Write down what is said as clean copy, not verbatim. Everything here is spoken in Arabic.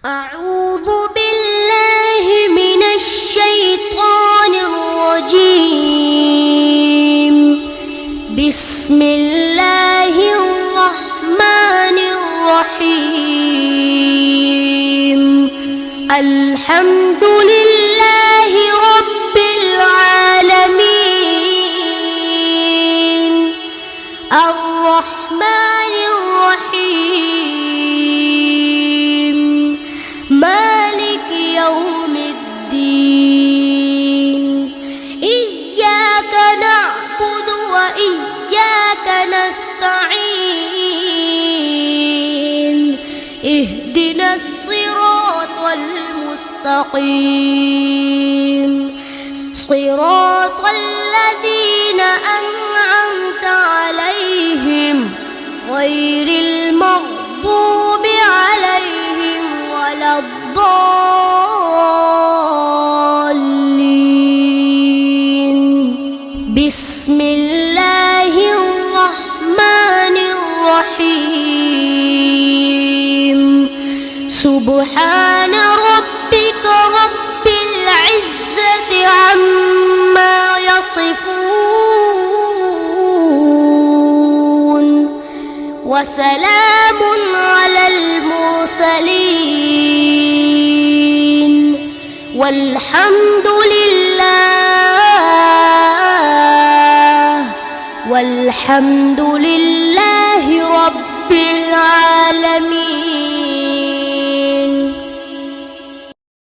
أعوذ بالله من الشيطان الرجيم. بسم الله الرحمن الرحيم. الحمد لله رب العالمين الرحمن الرحيم مالك يوم الدين. إياك نعبد وإياك نستعين. اهدنا الصراط المستقيم صراط الذين أنعمت عليهم غير المغضوب عليهم ولا الضالين. بسم الله الرحمن الرحيم. سبحان ربك رب العزة عما يصفون وسلام على المرسلين والحمد لله رب العالمين.